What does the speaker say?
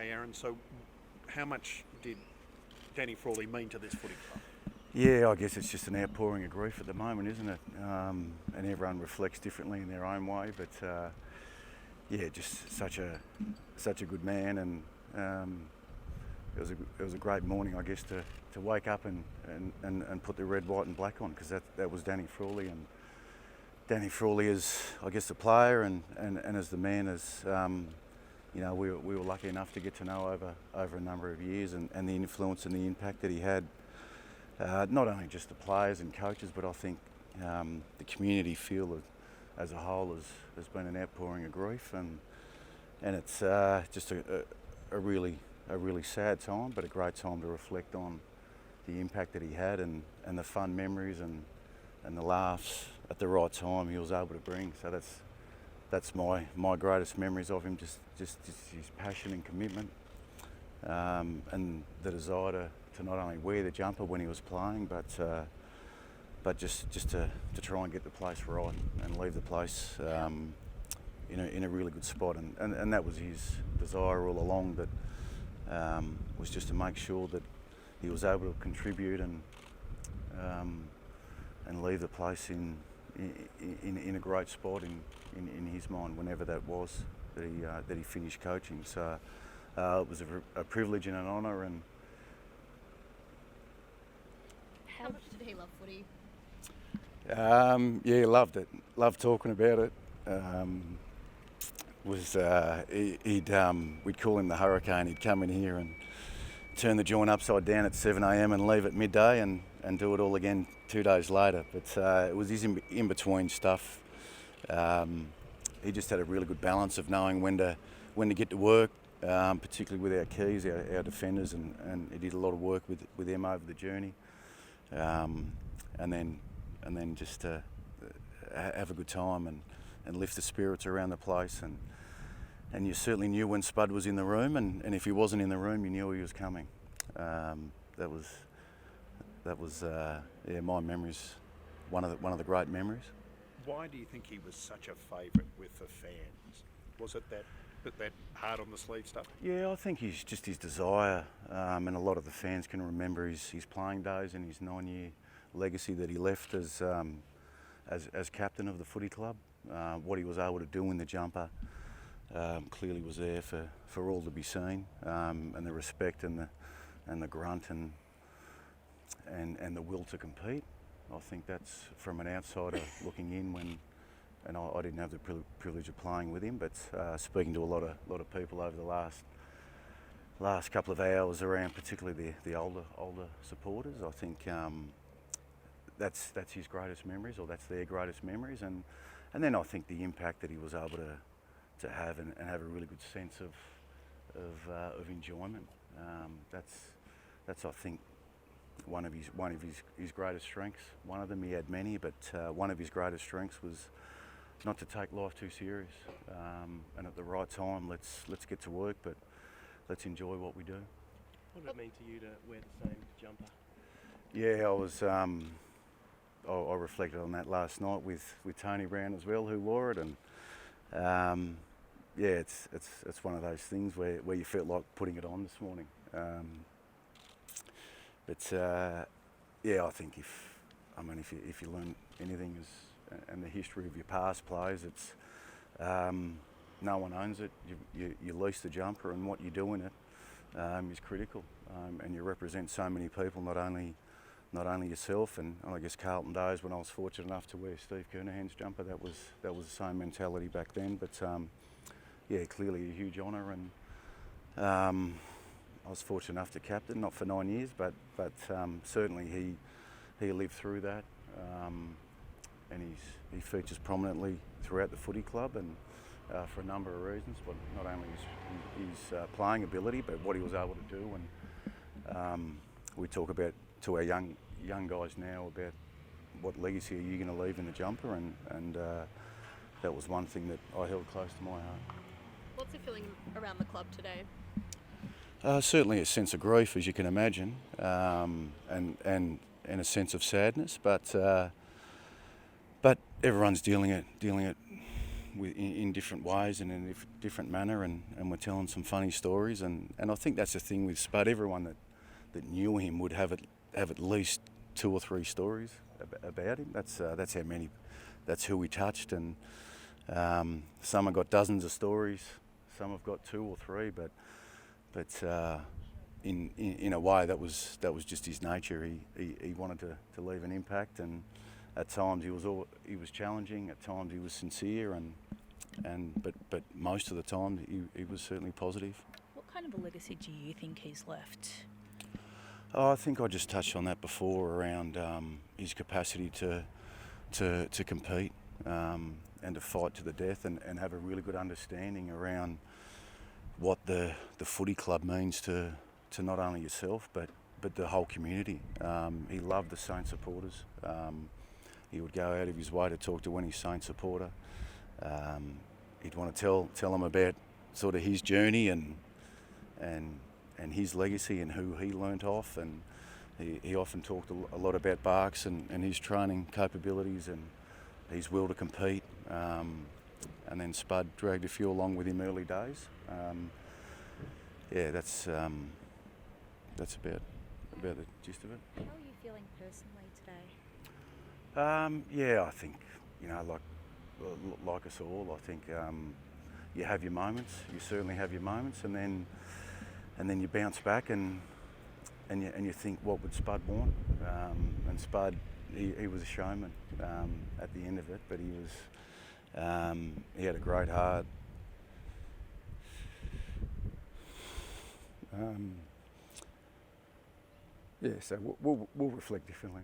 today, Aaron. So how much did Danny Frawley mean to this footy club? Yeah, I guess it's just an outpouring of grief at the moment, isn't it? And everyone reflects differently in their own way. But yeah, just such a good man, and it was a great morning, I guess, to wake up and put the red, white, and black on, because that was Danny Frawley, and Danny Frawley is, I guess, the player, and as the man, as you know, we were lucky enough to get to know over a number of years, and the influence and the impact that he had. Not only just the players and coaches, but I think the community feel as a whole has been an outpouring of grief, and it's just a really sad time, but a great time to reflect on the impact that he had, and the fun memories and the laughs at the right time he was able to bring. So that's my greatest memories of him, just his passion and commitment, and the desire to not only wear the jumper when he was playing, but just to try and get the place right and leave the place in a really good spot, and that was his desire all along, that was just to make sure that he was able to contribute and leave the place in a great spot in his mind, whenever that was that he finished coaching. So it was a privilege and an honour. And how much did he love footy? Yeah, loved it. Loved talking about it. We'd call him the Hurricane. He'd come in here and turn the joint upside down at 7 a.m. and leave at midday, and do it all again 2 days later. But it was his in-between stuff. He just had a really good balance of knowing when to get to work, particularly with our keys, our defenders, and he did a lot of work with them over the journey. And then just to have a good time and lift the spirits around the place, and you certainly knew when Spud was in the room, and if he wasn't in the room, you knew he was coming. That was my memories, one of the great memories. Why do you think he was such a favourite with the fans? Was it that hard on the sleeve stuff? Yeah, I think he's just his desire, and a lot of the fans can remember his playing days and his 9-year legacy that he left as captain of the footy club. What he was able to do in the jumper clearly was there for all to be seen, and the respect and the grunt and the will to compete. I think that's, from an outsider looking in, and I didn't have the privilege of playing with him, but speaking to a lot of people over the last couple of hours around, particularly the older supporters, I think that's his greatest memories, or that's their greatest memories, and then I think the impact that he was able to have and have a really good sense of enjoyment. That's I think one of his greatest strengths. One of them, he had many, but one of his greatest strengths was not to take life too serious, and at the right time, let's get to work, but let's enjoy what we do. What did it mean to you to wear the same jumper? Yeah, I was. I reflected on that last night with Tony Brown as well, who wore it, and yeah, it's one of those things where you felt like putting it on this morning. But yeah, I think if you learn anything and the history of your past players, it's no one owns it. You lease the jumper, and what you do in it is critical, and you represent so many people, not only yourself, and I guess Carlton days when I was fortunate enough to wear Steve Kernahan's jumper, that was the same mentality back then. But yeah, clearly a huge honour, and I was fortunate enough to captain, not for 9 years, but certainly he lived through that, and he features prominently throughout the footy club, and for a number of reasons, but not only his playing ability, but what he was able to do. And we talk about to our young guys now about what legacy are you going to leave in the jumper, and that was one thing that I held close to my heart. What's the feeling around the club today? Certainly a sense of grief, as you can imagine, and a sense of sadness, but everyone's dealing it in different ways and in a different manner, and we're telling some funny stories, and I think that's the thing with Spud. Everyone that knew him would have at least 2 or 3 stories about him. That's how many. That's who he touched, and some have got dozens of stories. Some have got 2 or 3, but in a way that was just his nature. He wanted to leave an impact, and at times he was challenging. At times he was sincere, but most of the time he was certainly positive. What kind of a legacy do you think he's left? Oh, I think I just touched on that before around his capacity to compete and to fight to the death, and have a really good understanding around what the footy club means to not only yourself but the whole community. He loved the Saint supporters. He would go out of his way to talk to any Saint supporter. He'd want to tell them about sort of his journey and his legacy and who he learnt off, and he often talked a lot about Barks and his training capabilities and his will to compete. And then Spud dragged a few along with him early days. That's about the gist of it. How are you feeling personally today? I think, like us all, I think you have your moments. You certainly have your moments, and then you bounce back and you think, what would Spud want? And Spud, he was a showman at the end of it, but he had a great heart. So we'll reflect differently.